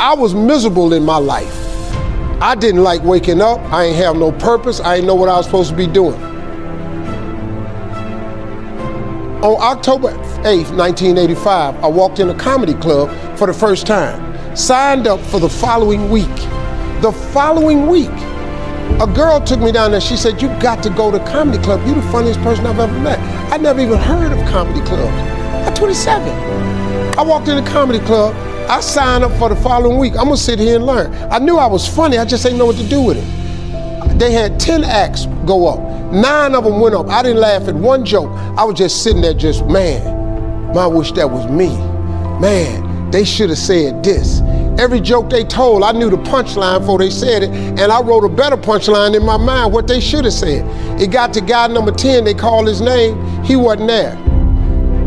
I was miserable in my life. I didn't like waking up. I ain't have no purpose. I ain't know what I was supposed to be doing. On October 8th, 1985, I walked in a comedy club for the first time. Signed up for the following week. The following week, a girl took me down there. She said, "You got to go to comedy club. You're the funniest person I've ever met." I never even heard of comedy clubs. I'm 27. I walked in the comedy club. I signed up for the following week. I'm gonna sit here and learn. I knew I was funny. I just didn't know what to do with it. They had 10 acts go up. 9 of them went up. I didn't laugh at one joke. I was just sitting there just, man, I wish that was me. Man, they should have said this. Every joke they told, I knew the punchline before they said it, and I wrote a better punchline in my mind, what they should have said. It got to guy number 10, they called his name, he wasn't there.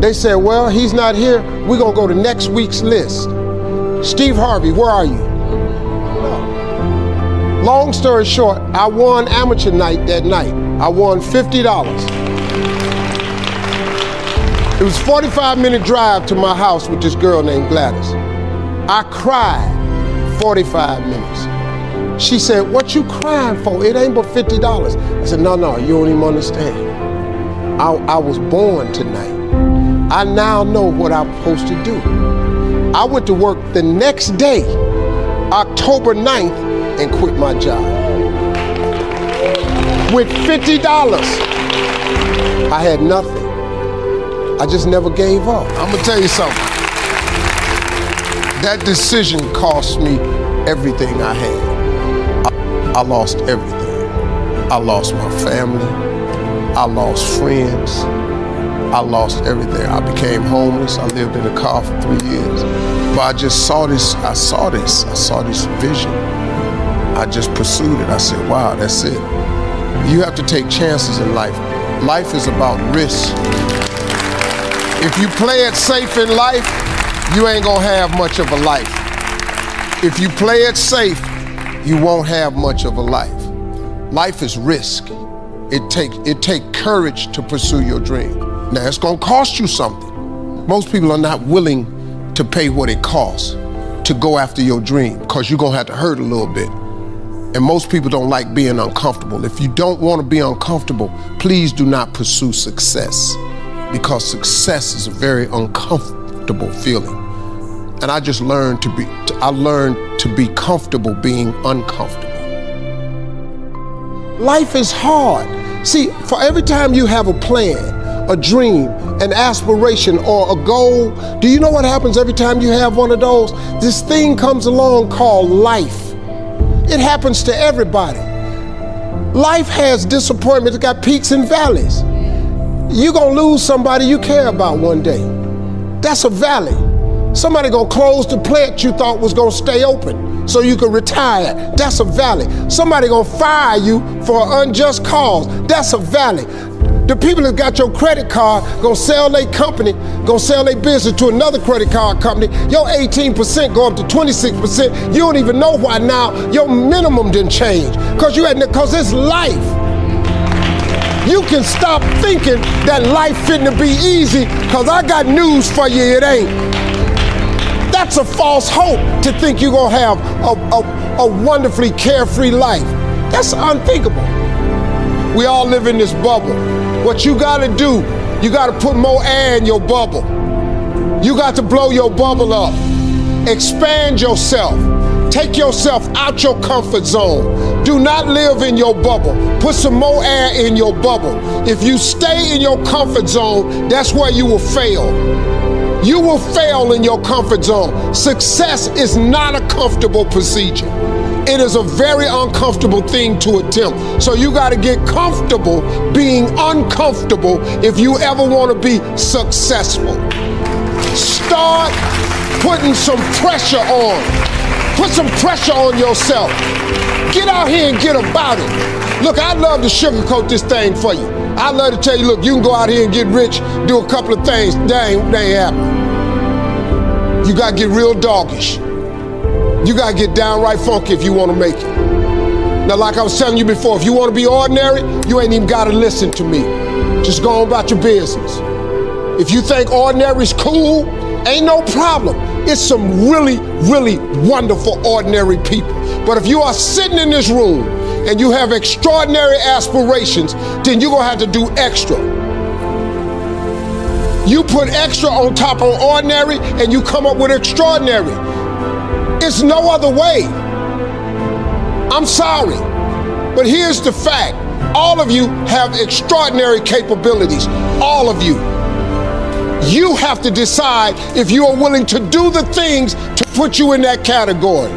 They said, well, he's not here, we're gonna go to next week's list. Steve Harvey, where are you? Long story short, I won amateur night that night. I won $50. It was a 45-minute drive to my house with this girl named Gladys. I cried 45 minutes. She said, "What you crying for? It ain't but $50. I said, no, you don't even understand. I was born tonight. I now know what I'm supposed to do. I went to work the next day, October 9th, and quit my job. With $50, I had nothing. I just never gave up. I'm gonna tell you something. That decision cost me everything I had. I lost everything. I lost my family. I lost friends. I lost everything. I became homeless. I lived in a car for 3 years. But I just saw this, I saw this vision. I just pursued it. I said, wow, that's it. You have to take chances in life. Life is about risk. If you play it safe in life, you ain't gonna have much of a life. If you play it safe, you won't have much of a life. Life is risk. It take courage to pursue your dream. Now it's gonna cost you something. Most people are not willing to pay what it costs to go after your dream, because you're gonna have to hurt a little bit. And most people don't like being uncomfortable. If you don't want to be uncomfortable, please do not pursue success, because success is a very uncomfortable feeling. And I just learned to be comfortable being uncomfortable. Life is hard. See, for every time you have a plan, a dream, an aspiration, or a goal, do you know what happens every time you have one of those? This thing comes along called life. It happens to everybody. Life has disappointments, it got peaks and valleys. You're gonna lose somebody you care about one day. That's a valley. Somebody gonna close the plant you thought was gonna stay open so you could retire. That's a valley. Somebody gonna fire you for an unjust cause. That's a valley. The people that got your credit card gonna sell their company, gonna sell their business to another credit card company. Your 18% go up to 26%. You don't even know why now. Your minimum didn't change because it's life. You can stop thinking that life fitting to be easy, because I got news for you, it ain't. That's a false hope to think you're gonna have a wonderfully carefree life. That's unthinkable. We all live in this bubble. What you gotta do, you gotta put more air in your bubble. You got to blow your bubble up. Expand yourself. Take yourself out your comfort zone. Do not live in your bubble. Put some more air in your bubble. If you stay in your comfort zone, that's where you will fail. You will fail in your comfort zone. Success is not a comfortable procedure. It is a very uncomfortable thing to attempt. So you got to get comfortable being uncomfortable if you ever want to be successful. Start putting some pressure on. Put some pressure on yourself. Get out here and get about it. Look, I'd love to sugarcoat this thing for you. I'd love to tell you, look, you can go out here and get rich, do a couple of things. They ain't happening. You got to get real doggish. You gotta get downright funky if you wanna make it. Now, like I was telling you before, if you wanna be ordinary, you ain't even gotta listen to me. Just go on about your business. If you think ordinary's cool, ain't no problem. It's some really, really wonderful, ordinary people. But if you are sitting in this room and you have extraordinary aspirations, then you're gonna have to do extra. You put extra on top of ordinary and you come up with extraordinary. It's no other way. I'm sorry, but here's the fact. All of you have extraordinary capabilities, all of you. You have to decide if you are willing to do the things to put you in that category.